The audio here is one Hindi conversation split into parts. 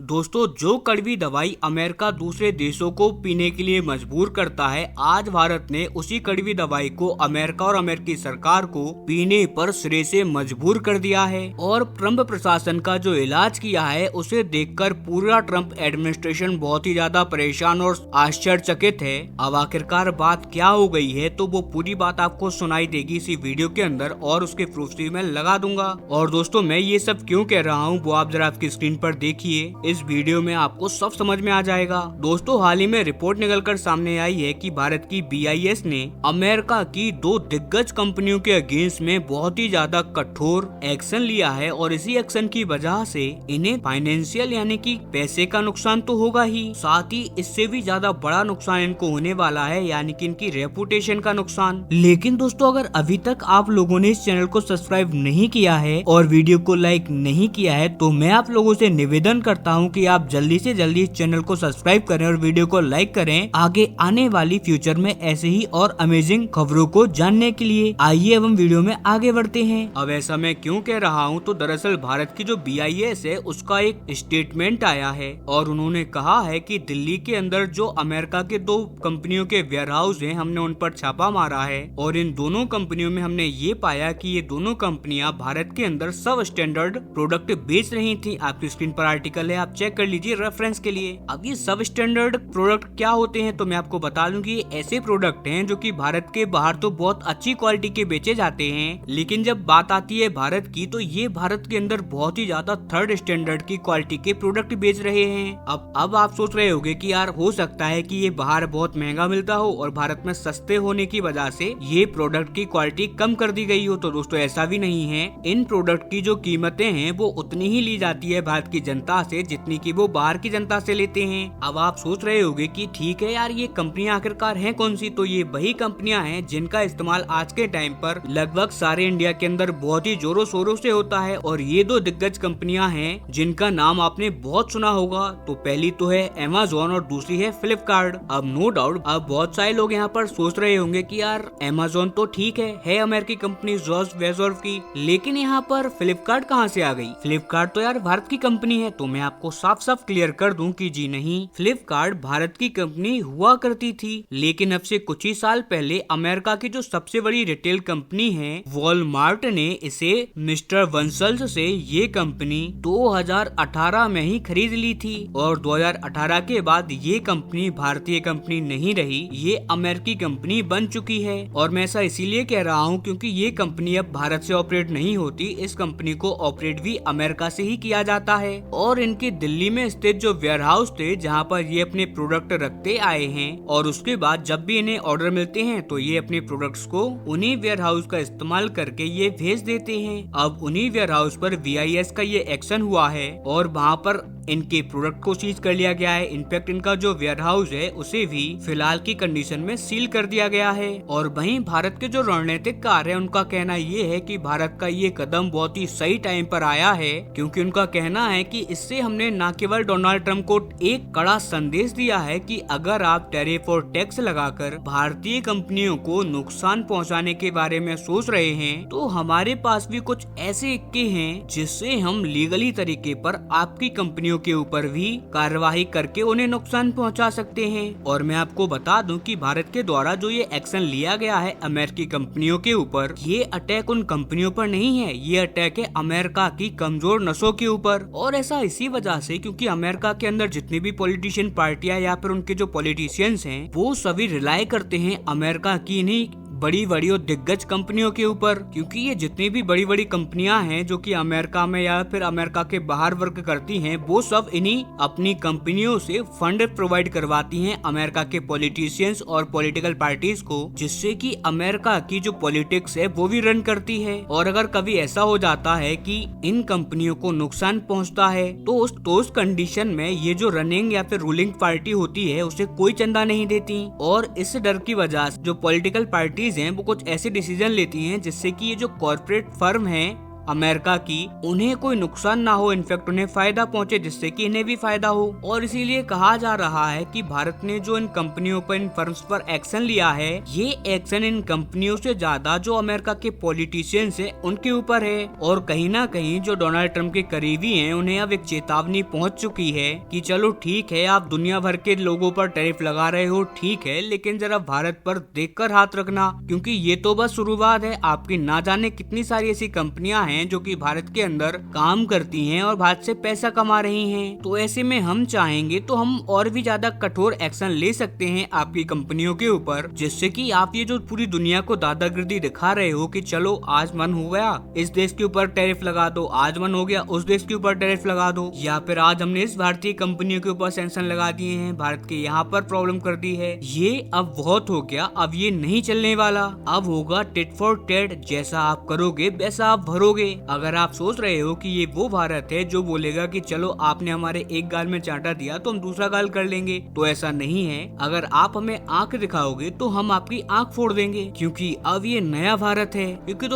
दोस्तों, जो कड़वी दवाई अमेरिका दूसरे देशों को पीने के लिए मजबूर करता है, आज भारत ने उसी कड़वी दवाई को अमेरिका और अमेरिकी सरकार को पीने पर सिरे से मजबूर कर दिया है। और ट्रम्प प्रशासन का जो इलाज किया है उसे देखकर पूरा ट्रम्प एडमिनिस्ट्रेशन बहुत ही ज्यादा परेशान और आश्चर्यचकित है। अब आखिरकार बात क्या हो गई है, तो वो पूरी बात आपको सुनाई देगी इसी वीडियो के अंदर और उसके प्रूफ भी मैं लगा दूंगा। और दोस्तों, मैं ये सब क्यों कह रहा हूँ वो आप जरा आपकी स्क्रीन पर देखिए, इस वीडियो में आपको सब समझ में आ जाएगा। दोस्तों, हाल ही में रिपोर्ट निकलकर सामने आई है कि भारत की BIS ने अमेरिका की 2 दिग्गज कंपनियों के अगेंस्ट में बहुत ही ज्यादा कठोर एक्शन लिया है और इसी एक्शन की वजह से इन्हें फाइनेंशियल यानी कि पैसे का नुकसान तो होगा ही, साथ ही इससे भी ज्यादा बड़ा नुकसान इनको होने वाला है, यानी कि इनकी रेपुटेशन का नुकसान। लेकिन दोस्तों, अगर अभी तक आप लोगों ने इस चैनल को सब्सक्राइब नहीं किया है और वीडियो को लाइक नहीं किया है, तो मैं आप लोगों से निवेदन करता हूं कि आप जल्दी से जल्दी इस चैनल को सब्सक्राइब करें और वीडियो को लाइक करें, आगे आने वाली फ्यूचर में ऐसे ही और अमेजिंग खबरों को जानने के लिए। आइए अब हम वीडियो में आगे बढ़ते हैं। अब ऐसा मैं क्यों कह रहा हूं, तो दरअसल भारत की जो BIS है उसका एक स्टेटमेंट आया है और उन्होंने कहा है कि दिल्ली के अंदर जो अमेरिका के 2 कंपनियों के वेयर हाउस है, हमने उन पर छापा मारा है और इन दोनों कंपनियों में हमने ये पाया कि ये दोनों कंपनियां भारत के अंदर सब स्टैंडर्ड प्रोडक्ट बेच रही थी। आपकी स्क्रीन पर आर्टिकल है, आप चेक कर लीजिए रेफरेंस के लिए। अब ये सब स्टैंडर्ड प्रोडक्ट क्या होते हैं, तो मैं आपको बता दूं कि ये ऐसे प्रोडक्ट हैं जो कि भारत के बाहर तो बहुत अच्छी क्वालिटी के बेचे जाते हैं, लेकिन जब बात आती है भारत की, तो ये भारत के अंदर बहुत ही ज्यादा 3rd स्टैंडर्ड की क्वालिटी के प्रोडक्ट बेच रहे हैं। अब आप सोच रहे होंगे कि यार हो सकता है कि ये बाहर बहुत महंगा मिलता हो और भारत में सस्ते होने की वजह से ये प्रोडक्ट की क्वालिटी कम कर दी गई हो। तो दोस्तों, ऐसा भी नहीं है। इन प्रोडक्ट की जो कीमतें हैं वो उतनी ही ली जाती है भारत की जनता से जितनी की वो बाहर की जनता से लेते हैं। अब आप सोच रहे होंगे कि ठीक है यार, ये कंपनियां आखिरकार हैं कौन सी, तो ये वही कंपनियां हैं जिनका इस्तेमाल आज के टाइम पर लगभग सारे इंडिया के अंदर बहुत ही जोरों शोरों से होता है। और ये 2 दिग्गज कंपनियां हैं जिनका नाम आपने बहुत सुना होगा। तो पहली तो है Amazon और दूसरी है फ्लिपकार्ट। अब नो डाउट अब बहुत सारे लोग यहाँ पर सोच रहे होंगे कि यार Amazon तो ठीक है अमेरिकी कंपनी जॉर्ज बेजोस की, लेकिन यहाँ पर फ्लिपकार्ट कहाँ से आ गई? फ्लिपकार्ट तो यार भारत की कंपनी है। तो मैं आपको साफ साफ क्लियर कर दूं कि जी नहीं, फ्लिपकार्ट भारत की कंपनी हुआ करती थी, लेकिन अब से कुछ ही साल पहले अमेरिका की जो सबसे बड़ी रिटेल कंपनी है वॉलमार्ट ने इसे मिस्टर वंसल से ये कंपनी 2018 में ही खरीद ली थी और 2018 के बाद ये कंपनी भारतीय कंपनी नहीं रही, ये अमेरिकी कंपनी बन चुकी है। और मैं ऐसा इसीलिए कह रहा हूँ क्योंकि ये कंपनी अब भारत से ऑपरेट नहीं होती, इस कंपनी को ऑपरेट भी अमेरिका से ही किया जाता है। और इनके दिल्ली में स्थित जो वेयर हाउस थे जहाँ पर ये अपने प्रोडक्ट रखते आए हैं, और उसके बाद जब भी इन्हें ऑर्डर मिलते हैं तो ये अपने प्रोडक्ट्स को उन्हीं वेयर हाउस का इस्तेमाल करके ये भेज देते हैं। अब उन्हीं वेयर हाउस पर BIS का ये एक्शन हुआ है और वहाँ पर इनके प्रोडक्ट को सीज कर लिया गया है। इनफैक्ट इनका जो वेयर हाउस है उसे भी फिलहाल की कंडीशन में सील कर दिया गया है। और वहीं भारत के जो रणनीतिक कार्य है उनका कहना ये है कि भारत का ये कदम बहुत ही सही टाइम पर आया है, क्योंकि उनका कहना है कि इससे हमने न केवल डोनाल्ड ट्रम्प को एक कड़ा संदेश दिया है कि अगर आप टैरिफ और टैक्स लगाकर भारतीय कंपनियों को नुकसान पहुंचाने के बारे में सोच रहे हैं, तो हमारे पास भी कुछ ऐसे इक्के हैं जिससे हम लीगली तरीके पर आपकी कंपनियों के ऊपर भी कार्यवाही करके उन्हें नुकसान पहुंचा सकते हैं। और मैं आपको बता दूं कि भारत के द्वारा जो ये एक्शन लिया गया है अमेरिकी कंपनियों के ऊपर, ये अटैक उन कंपनियों पर नहीं है, ये अटैक है अमेरिका की कमजोर नसों के ऊपर। और ऐसा इसी वजह से क्योंकि अमेरिका के अंदर जितनी भी पॉलिटिशियन पार्टियां या फिर उनके जो पॉलिटिशियंस हैं वो सभी रिलाई करते हैं अमेरिका की इन्हीं बड़ी बड़ी और दिग्गज कंपनियों के ऊपर, क्योंकि ये जितनी भी बड़ी बड़ी कंपनियां हैं जो कि अमेरिका में या फिर अमेरिका के बाहर वर्क करती हैं, वो सब इन्हीं अपनी कंपनियों से फंड प्रोवाइड करवाती हैं अमेरिका के पॉलिटिशियंस और पॉलिटिकल पार्टीज को, जिससे कि अमेरिका की जो पॉलिटिक्स है वो भी रन करती है। और अगर कभी ऐसा हो जाता है कि इन कंपनियों को नुकसान पहुँचता है तो उस कंडीशन में ये जो रनिंग या फिर रूलिंग पार्टी होती है उसे कोई चंदा नहीं देती। और इस डर की वजह से जो पॉलिटिकल पार्टी हैं वो कुछ ऐसे डिसीजन लेती हैं जिससे कि ये जो कॉर्पोरेट फर्म हैं अमेरिका की उन्हें कोई नुकसान ना हो, इनफेक्ट उन्हें फायदा पहुंचे जिससे कि इन्हें भी फायदा हो। और इसीलिए कहा जा रहा है कि भारत ने जो इन कंपनियों पर, इन फर्म्स पर एक्शन लिया है, ये एक्शन इन कंपनियों से ज्यादा जो अमेरिका के पॉलिटिशियंस हैं उनके ऊपर है। और कहीं ना कहीं जो डोनाल्ड ट्रम्प के करीबी हैं उन्हें अब एक चेतावनी पहुंच चुकी है कि चलो ठीक है, आप दुनिया भर के लोगों पर टैरिफ लगा रहे हो, ठीक है, लेकिन जरा भारत पर देखकर हाथ रखना, क्योंकि ये तो बस शुरुआत है। आपकी ना जाने कितनी सारी ऐसी कंपनियां हैं जो कि भारत के अंदर काम करती हैं और भारत से पैसा कमा रही हैं। तो ऐसे में हम चाहेंगे तो हम और भी ज्यादा कठोर एक्शन ले सकते हैं आपकी कंपनियों के ऊपर, जिससे कि आप ये जो पूरी दुनिया को दादागिरी दिखा रहे हो कि चलो आज मन हो गया इस देश के ऊपर टैरिफ लगा दो, आज मन हो गया उस देश के ऊपर टैरिफ लगा दो, या फिर आज हमने इस भारतीय कंपनियों के ऊपर सैंक्शन लगा दिए हैं, भारत के यहाँ पर प्रॉब्लम कर दी है, ये अब बहुत हो गया, अब ये नहीं चलने वाला। अब होगा टिट फॉर टैट, जैसा आप करोगे वैसा आप भरोगे। अगर आप सोच रहे हो कि ये वो भारत है जो बोलेगा कि चलो आपने हमारे एक गाल में चांटा दिया तो हम दूसरा गाल कर लेंगे, तो ऐसा नहीं है। अगर आप हमें आंख दिखाओगे तो हम आपकी आंख फोड़ देंगे, क्योंकि अब ये नया भारत है। क्योंकि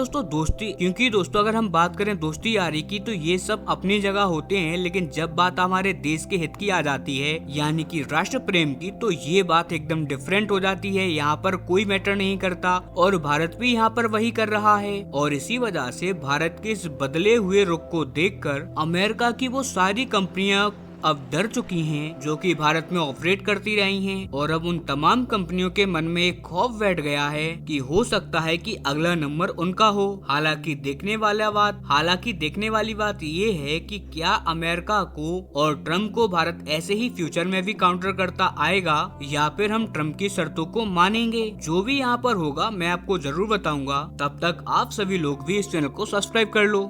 दोस्तों अगर हम बात करें दोस्ती यारी की तो ये सब अपनी जगह होते हैं, लेकिन जब बात हमारे देश के हित की आ जाती है, यानी कि राष्ट्र प्रेम की, तो ये बात एकदम डिफरेंट हो जाती है। यहाँ पर कोई मैटर नहीं करता और भारत भी यहाँ पर वही कर रहा है। और इसी वजह से भारत के इस बदले हुए रुख को देखकर अमेरिका की वो सारी कंपनियां अब डर चुकी हैं जो कि भारत में ऑपरेट करती रही हैं। और अब उन तमाम कंपनियों के मन में एक खौफ बैठ गया है कि हो सकता है कि अगला नंबर उनका हो। हालांकि देखने वाली बात ये है कि क्या अमेरिका को और ट्रम्प को भारत ऐसे ही फ्यूचर में भी काउंटर करता आएगा, या फिर हम ट्रम्प की शर्तों को मानेंगे। जो भी यहाँ पर होगा मैं आपको जरूर बताऊंगा। तब तक आप सभी लोग भी इस चैनल को सब्सक्राइब कर लो।